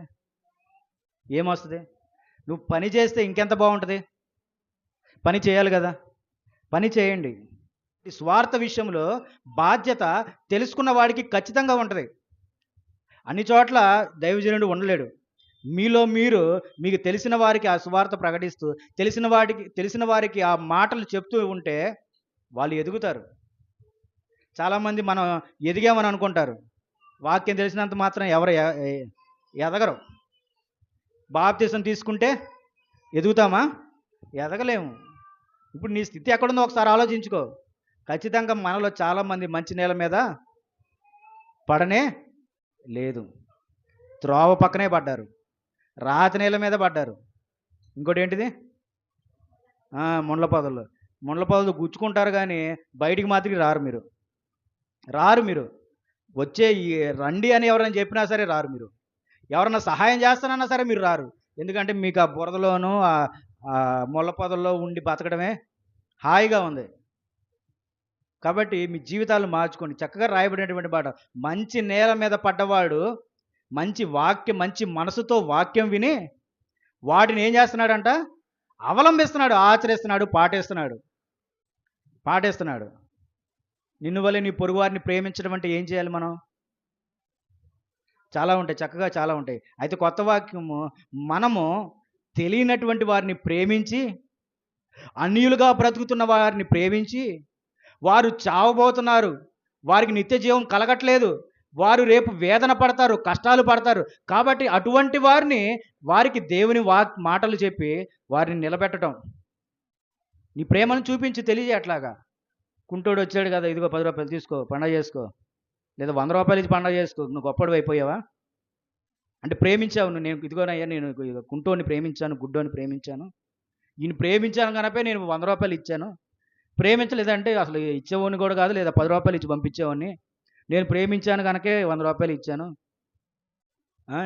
నువ్వు పని చేస్తే ఇంకెంత బాగుంటుంది? పని చేయాలి కదా, పని చేయండి. ఈ స్వార్థ విషయంలో బాధ్యత తెలుసుకున్న వాడికి ఖచ్చితంగా ఉంటుంది. అన్ని చోట్ల దైవజనుడు ఉండలేడు. మీలో మీరు మీకు తెలిసిన వారికి ఆ సువార్త ప్రకటిస్తూ తెలిసిన వారికి ఆ మాటలు చెప్తూ ఉంటే వాళ్ళు ఎదుగుతారు. చాలామంది మనం ఎదిగామని అనుకుంటారు. వాక్యం తెలిసినంత మాత్రం ఎవరు ఎదగరు. బాప్తిసం తీసుకుంటే ఎదుగుతామా? ఎదగలేము. ఇప్పుడు నీ స్థితి ఎక్కడుందో ఒకసారి ఆలోచించుకో. ఖచ్చితంగా మనలో చాలామంది మంచి నేల మీద పడనే లేదు, త్రోవ పక్కనే పడ్డారు, రాతి నేల మీద పడ్డారు. ఇంకోటి ఏంటిది? ముండ్ల పొదలు. ముండ్ల పొదలు గుచ్చుకుంటారు కానీ బయటికి మాత్రం రారు మీరు. రారు మీరు. వచ్చే ఈ రండి అని ఎవరైనా చెప్పినా సరే రారు మీరు. ఎవరన్నా సహాయం చేస్తానన్నా సరే మీరు రారు. ఎందుకంటే మీకు ఆ బురదలోనూ ముళ్ళ పొదల్లో ఉండి బతకడమే హాయిగా ఉంది. కాబట్టి మీ జీవితాలు మార్చుకోండి. చక్కగా రాయబడినటువంటి మాట, మంచి నేల మీద పడ్డవాడు మంచి మనసుతో వాక్యం విని వాటిని ఏం చేస్తున్నాడంట, అవలంబిస్తున్నాడు, ఆచరిస్తున్నాడు, పాటిస్తున్నాడు. నిన్ను వలె నీ పొరుగువారిని ప్రేమించడం అంటే ఏం చేయాలి మనం? చాలా ఉంటాయి, చక్కగా చాలా ఉంటాయి. అయితే కొత్త వాక్యము, మనము తెలియనటువంటి వారిని ప్రేమించి, అన్యులుగా బ్రతుకుతున్న వారిని ప్రేమించి, వారు చావబోతున్నారు, వారికి నిత్య జీవం కలగట్లేదు, వారు రేపు వేదన పడతారు, కష్టాలు పడతారు. కాబట్టి అటువంటి వారికి దేవుని మాటలు చెప్పి వారిని నిలబెట్టడం. నీ ప్రేమను చూపించి తెలియజేయట్లాగా. కుంటోడు వచ్చాడు కదా, ఇదిగో 10 రూపాయలు తీసుకో, పండగ చేసుకో, లేదా 100 రూపాయలు ఇచ్చి పండగ చేసుకో, నువ్వు గొప్పడు అయిపోయావా? అంటే ప్రేమించావు నువ్వు. నేను ఇదిగోనయ్యా, నేను కుంటోని ప్రేమించాను, గుడ్డోని ప్రేమించాను, ఈయన ప్రేమించాను కనుక నేను 100 రూపాయలు ఇచ్చాను. ప్రేమించలేదంటే అసలు ఇచ్చేవాడిని కూడా కాదు, లేదా 10 రూపాయలు ఇచ్చి పంపించేవాడిని. నేను ప్రేమించాను కనుకే 100 రూపాయలు ఇచ్చాను.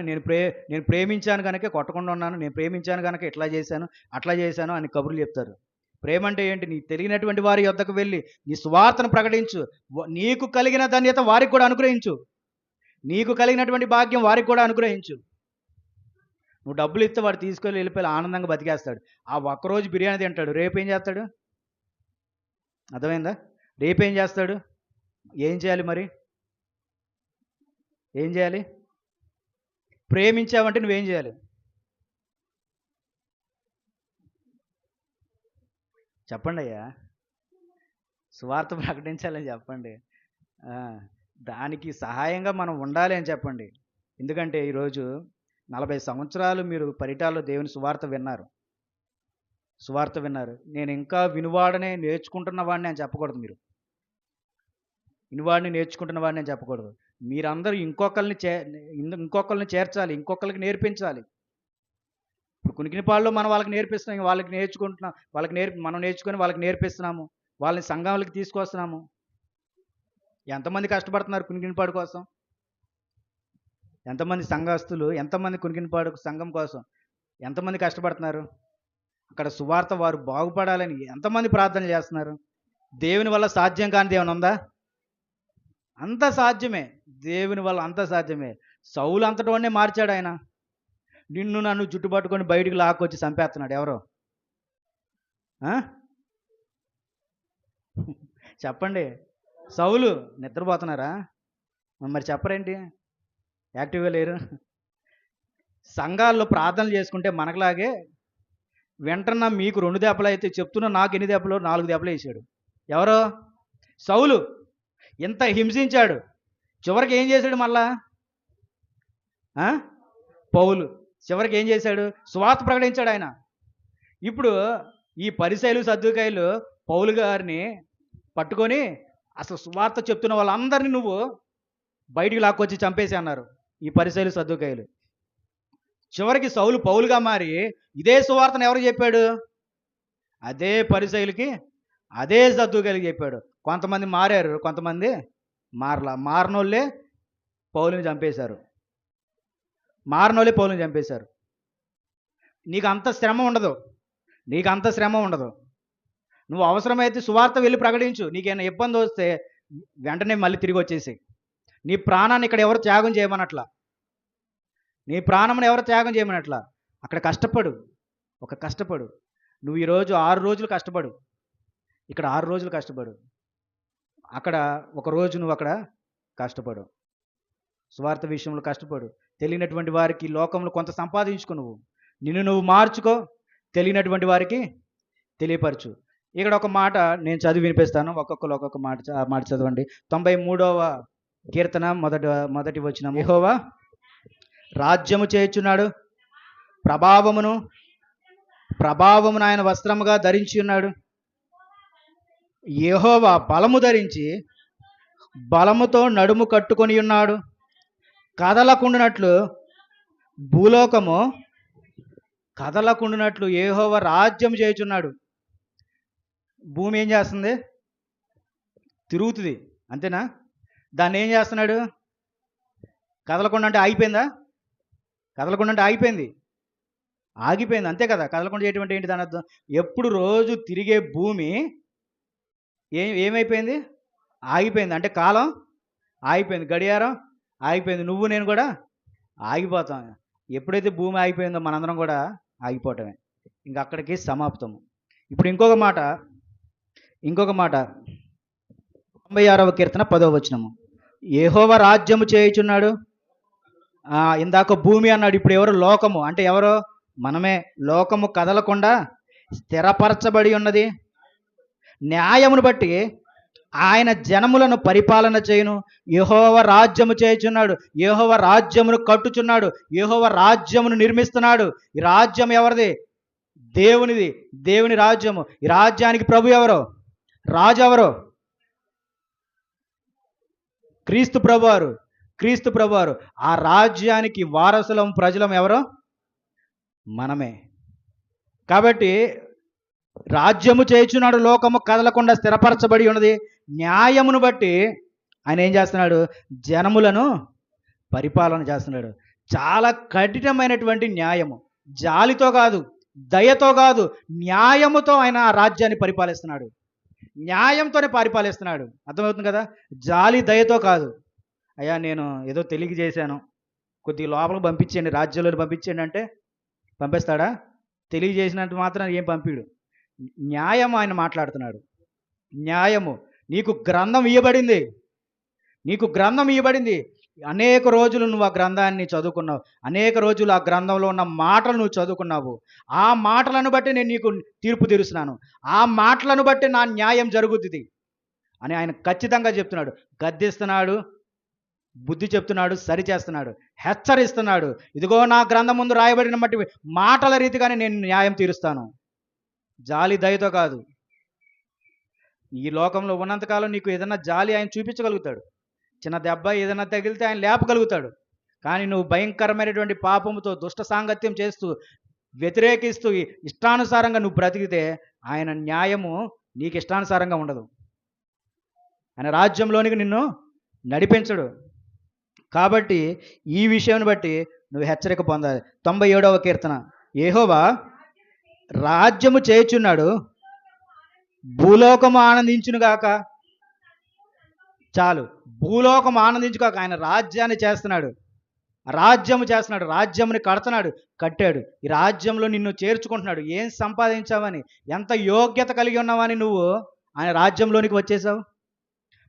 నేను ప్రేమించాను కనుకే కొట్టకుండా ఉన్నాను, నేను ప్రేమించాను కనుక ఇట్లా చేశాను, అట్లా చేశాను అని కబుర్లు చెప్తారు. ప్రేమ అంటే ఏంటి? నీ తెలియనటువంటి వారి యొద్దకు వెళ్ళి నీ సువార్తను ప్రకటించు. నీకు కలిగిన ధన్యత వారికి కూడా అనుగ్రహించు. నీకు కలిగినటువంటి భాగ్యం వారికి కూడా అనుగ్రహించు. నువ్వు డబ్బులు ఇస్తే వాడు తీసుకొని వెళ్ళిపోయి ఆనందంగా బతికేస్తాడు. ఆ ఒక్కరోజు బిర్యానీ తింటాడు, రేపు ఏం చేస్తాడు? అర్థమైందా? రేపేం చేస్తాడు? ఏం చేయాలి మరి? ఏం చేయాలి? ప్రేమించావంటే నువ్వేం చేయాలి? చెప్పండి అయ్యా. సువార్త ప్రకటించాలని చెప్పండి. దానికి సహాయంగా మనం ఉండాలి అని చెప్పండి. ఎందుకంటే ఈరోజు 40 సంవత్సరాలు మీరు పరిటాల్లో దేవుని సువార్త విన్నారు. నేను ఇంకా వినువాడనే నేర్చుకుంటున్న వాడిని అని చెప్పకూడదు. మీరు వినువాడిని నేర్చుకుంటున్న వాడిని అని చెప్పకూడదు. మీరందరూ ఇంకొకరిని చేర్చాలి, ఇంకొకరికి నేర్పించాలి. ఇప్పుడు కునికినిపాడులో మనం వాళ్ళకి నేర్పిస్తున్నాం, వాళ్ళకి నేర్చుకుంటున్నాం, మనం నేర్చుకొని వాళ్ళకి నేర్పిస్తున్నాము, వాళ్ళని సంఘాలకు తీసుకొస్తున్నాము. ఎంతమంది కష్టపడుతున్నారు కునికినిపాడు కోసం? ఎంతమంది సంఘస్థులు, ఎంతమంది కునికినిపాడు సంఘం కోసం ఎంతమంది కష్టపడుతున్నారు? అక్కడ సువార్త వారు బాగుపడాలని ఎంతమంది ప్రార్థన చేస్తున్నారు? దేవుని వల్ల సాధ్యం కానిది ఏమైనా ఉందా? అంత సాధ్యమే. దేవుని వల్ల అంత సాధ్యమే. సౌలు అంతటోనే మార్చాడు ఆయన. నిన్ను నన్ను జుట్టుపట్టుకొని బయటికి లాక్కొచ్చి చంపేస్తున్నాడు ఎవరో? చెప్పండి. సౌలు నిద్రపోతున్నారా? మరి చెప్పరేంటి? యాక్టివ్గా లేరు. సంఘాల్లో ప్రార్థనలు చేసుకుంటే మనకులాగే వెంటనే మీకు 2 దెబ్బలు అయితే చెప్తున్నా, నాకు ఎన్ని దెబ్బలు? 4 దెబ్బలు వేసాడు. ఎవరో? సౌలు. ఎంత హింసించాడు. చివరికి ఏం చేశాడు మళ్ళా? పౌలు చివరికి ఏం చేశాడు? సువార్త ప్రకటించాడు ఆయన. ఇప్పుడు ఈ పరిసయ్యులు సద్దూకయ్యులు పౌలు గారిని పట్టుకొని అసలు సువార్త చెప్తున్న వాళ్ళందరినీ నువ్వు బయటికి లాక్కొచ్చి చంపేసి అన్నారు ఈ పరిసయ్యులు సద్దూకయ్యులు. చివరికి సౌలు పౌలుగా మారి ఇదే సువార్తను ఎవరు చెప్పాడు? అదే పరిసయ్యులకి, అదే సద్దూకయ్యులకి చెప్పాడు. కొంతమంది మారారు, కొంతమంది మారనోళ్ళే పౌలుని చంపేశారు. నీకు అంత శ్రమ ఉండదు. నువ్వు అవసరమైతే సువార్త వెళ్ళి ప్రకటించు. నీకేమైనా ఇబ్బంది వస్తే వెంటనే మళ్ళీ తిరిగి వచ్చేసి. నీ ప్రాణాన్ని ఇక్కడ ఎవరు త్యాగం చేయమనట్లా, అక్కడ కష్టపడు. నువ్వు ఈరోజు 6 రోజులు కష్టపడు, ఇక్కడ 6 రోజులు కష్టపడు, అక్కడ 1 రోజు నువ్వు అక్కడ కష్టపడు. సువార్త విషయంలో కష్టపడు. తెలియనటువంటి వారికి లోకంలో కొంత సంపాదించుకో. నిన్ను నువ్వు మార్చుకో, తెలియనటువంటి వారికి తెలియపరచు. ఇక్కడ ఒక మాట నేను చదివి వినిపిస్తాను. ఒక్కొక్కరు ఒక్కొక్క మాట చదవండి. 93వ కీర్తన మొదటి వచనం. యెహోవా రాజ్యము చేయుచున్నాడు, ప్రభావమును ఆయన వస్త్రముగా ధరించి ఉన్నాడు. యెహోవా బలము ధరించి బలముతో నడుము కట్టుకొని ఉన్నాడు. భూలోకము కదలకుండునట్లు యెహోవా రాజ్యం చేయుచున్నాడు. భూమి ఏం చేస్తుంది? తిరుగుతుంది, అంతేనా? దాన్ని ఏం చేస్తున్నాడు? కదలకుండా అంటే ఆగిపోయిందా? కదలకుండా అంటే ఆగిపోయింది, ఆగిపోయింది, అంతే కదా. కదలకుండా చేయటం ఏంటి దాని అర్థం? ఎప్పుడు రోజు తిరిగే భూమి ఏమైపోయింది? ఆగిపోయింది. అంటే కాలం ఆగిపోయింది, గడియారం ఆగిపోయింది, నువ్వు నేను కూడా ఆగిపోతాం. ఎప్పుడైతే భూమి ఆగిపోయిందో మనందరం కూడా ఆగిపోవటమే, ఇంక అక్కడికి సమాప్తము. ఇప్పుడు ఇంకొక మాట 96వ కీర్తన 10వ వచనము. యెహోవా రాజ్యము చేయుచున్నాడు. ఇందాక భూమి అన్నాడు, ఇప్పుడు ఎవరు? లోకము. అంటే ఎవరు? మనమే. లోకము కదలకుండా స్థిరపరచబడి ఉన్నది న్యాయమును బట్టి ఆయన జనములను పరిపాలన చేయును. యెహోవా రాజ్యము చేయుచున్నాడు, యెహోవా రాజ్యమును కట్టుచున్నాడు, యెహోవా రాజ్యమును నిర్మిస్తున్నాడు. ఈ రాజ్యం ఎవరిది? దేవునిది, దేవుని రాజ్యము. ఈ రాజ్యానికి ప్రభు ఎవరు? రాజు ఎవరు? క్రీస్తు ప్రభువారు. క్రీస్తు ప్రభువారు. ఆ రాజ్యానికి వారసులం, ప్రజలం ఎవరు? మనమే. కాబట్టి రాజ్యము చేయుచున్నాడు, లోకము కదలకుండా స్థిరపరచబడి ఉన్నది న్యాయమును బట్టి ఆయన ఏం చేస్తున్నాడు? జనములను పరిపాలన చేస్తున్నాడు. చాలా కఠినమైనటువంటి న్యాయము, జాలితో కాదు, దయతో కాదు, న్యాయముతో ఆయన ఆ రాజ్యాన్ని పరిపాలిస్తున్నాడు. న్యాయంతోనే పరిపాలిస్తున్నాడు. అర్థమవుతుంది కదా? జాలి దయతో కాదు. అయ్యా నేను ఏదో తెలియక చేశాను, కొద్దిగా లోపలికి పంపించండి, రాజ్యంలో పంపించండి అంటే పంపిస్తాడా? తెలియజేసినంత మాత్రం ఏం పంపిడు. న్యాయం ఆయన మాట్లాడుతున్నాడు. న్యాయము. నీకు గ్రంథం ఇవ్వబడింది, నీకు గ్రంథం ఇవ్వబడింది. అనేక రోజులు నువ్వు ఆ గ్రంథాన్ని చదువుకున్నావు, అనేక రోజులు ఆ గ్రంథంలో ఉన్న మాటలు నువ్వు చదువుకున్నావు. ఆ మాటలను బట్టి నేను నీకు తీర్పు తీరుస్తున్నాను, ఆ మాటలను బట్టి నా న్యాయం జరుగుతుంది అని ఆయన ఖచ్చితంగా చెప్తున్నాడు. గద్దిస్తున్నాడు, బుద్ధి చెప్తున్నాడు, సరిచేస్తున్నాడు, హెచ్చరిస్తున్నాడు. ఇదిగో నా గ్రంథం ముందు రాయబడిన బట్టి మాటల రీతిగానే నేను న్యాయం తీరుస్తాను, జాలి దయతో కాదు. ఈ లోకంలో ఉన్నంతకాలం నీకు ఏదైనా జాలి ఆయన చూపించగలుగుతాడు, చిన్న దెబ్బ ఏదైనా తగిలితే ఆయన లేపగలుగుతాడు. కానీ నువ్వు భయంకరమైనటువంటి పాపముతో దుష్ట సాంగత్యం చేస్తూ వ్యతిరేకిస్తూ ఇష్టానుసారంగా నువ్వు బ్రతికితే ఆయన న్యాయము నీకు ఇష్టానుసారంగా ఉండదు, ఆయన రాజ్యంలోనికి నిన్ను నడిపించడు. కాబట్టి ఈ విషయాన్ని బట్టి నువ్వు హెచ్చరిక పొందాలి. 97వ కీర్తన. యెహోవా రాజ్యము చేయుచున్నాడు, భూలోకము ఆనందించునుగాక. చాలు, భూలోకం ఆనందించుగాక. ఆయన రాజ్యాన్ని చేస్తున్నాడు, రాజ్యము చేస్తున్నాడు, రాజ్యముని కడుతున్నాడు, కట్టాడు. ఈ రాజ్యంలో నిన్ను చేర్చుకుంటున్నాడు. ఏం సంపాదించావని, ఎంత యోగ్యత కలిగి ఉన్నావని నువ్వు ఆయన రాజ్యంలోనికి వచ్చేసావు?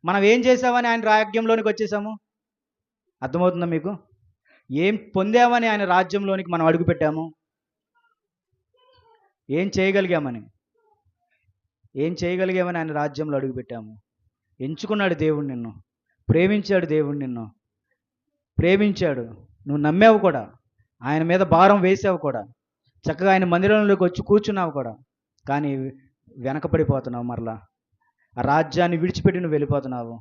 మనం ఏం చేసావని ఆయన రాజ్యంలోనికి వచ్చేసాము? అర్థమవుతుందా మీకు? ఏం పొందామని ఆయన రాజ్యంలోనికి మనం అడుగుపెట్టాము? ఏం చేయగలిగామని ఆయన రాజ్యంలో అడుగుపెట్టాము? ఎంచుకున్నాడు దేవుడు నిన్ను, ప్రేమించాడు దేవుడు నిన్ను, ప్రేమించాడు. నువ్వు నమ్మావు కూడా, ఆయన మీద భారం వేసావు కూడా, చక్కగా ఆయన మందిరంలోకి వచ్చి కూర్చున్నావు కూడా. కానీ వెనకపడిపోతున్నావు, మరలా ఆ రాజ్యాన్ని విడిచిపెట్టి నువ్వు వెళ్ళిపోతున్నావు.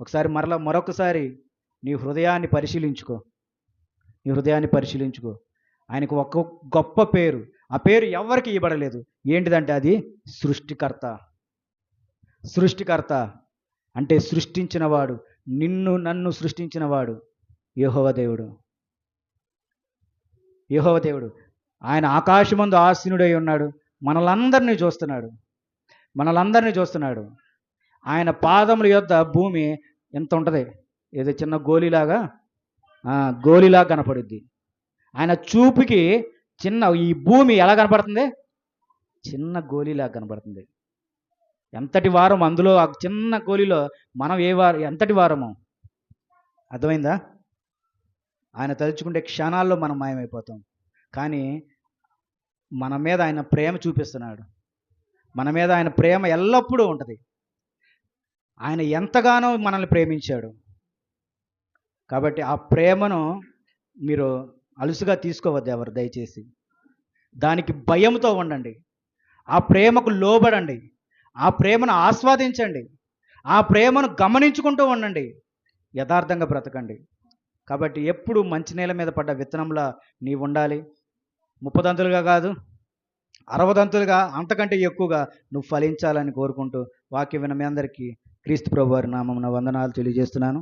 ఒకసారి మరొకసారి నీ హృదయాన్ని పరిశీలించుకో. ఆయనకు ఒక గొప్ప పేరు, ఆ పేరు ఎవరికి ఇవ్వబడలేదు. ఏంటిదంటే అది సృష్టికర్త. అంటే సృష్టించినవాడు, నిన్ను నన్ను సృష్టించినవాడు యెహోవా దేవుడు. ఆయన ఆకాశమందు ఆసీనుడై ఉన్నాడు, మనలందరినీ చూస్తున్నాడు. ఆయన పాదముల యొద్ద భూమి ఎంత ఉంటుంది? ఏదో చిన్న గోలీలాగా కనపడుద్ది. ఆయన చూపుకి ఈ భూమి ఎలా కనపడుతుంది? చిన్న గోలీలాగా కనపడుతుంది. ఎంతటి వారం అందులో, ఆ చిన్న గోలీలో మనం ఎంతటి వారము? అర్థమైందా? ఆయన తలుచుకుంటే క్షణాల్లో మనం మాయమైపోతాం. కానీ మన మీద ఆయన ప్రేమ చూపిస్తున్నాడు, మన మీద ఆయన ప్రేమ ఎల్లప్పుడూ ఉంటుంది. ఆయన ఎంతగానో మనల్ని ప్రేమించాడు. కాబట్టి ఆ ప్రేమను మీరు అలుసుగా తీసుకోవద్దు ఎవరు, దయచేసి. దానికి భయంతో ఉండండి, ఆ ప్రేమకు లోబడండి, ఆ ప్రేమను ఆస్వాదించండి, ఆ ప్రేమను గమనించుకుంటూ ఉండండి, యథార్థంగా బ్రతకండి. కాబట్టి ఎప్పుడు మంచినీళ్ళ మీద పడ్డ విత్తనంలా నీవు ఉండాలి. 30 కాదు, అరవదంతులుగా అంతకంటే ఎక్కువగా నువ్వు ఫలించాలని కోరుకుంటూ వాక్యం విన్న మీ అందరికీ క్రీస్తు ప్రభు వారి నామమున వందనాలు తెలియజేస్తున్నాను.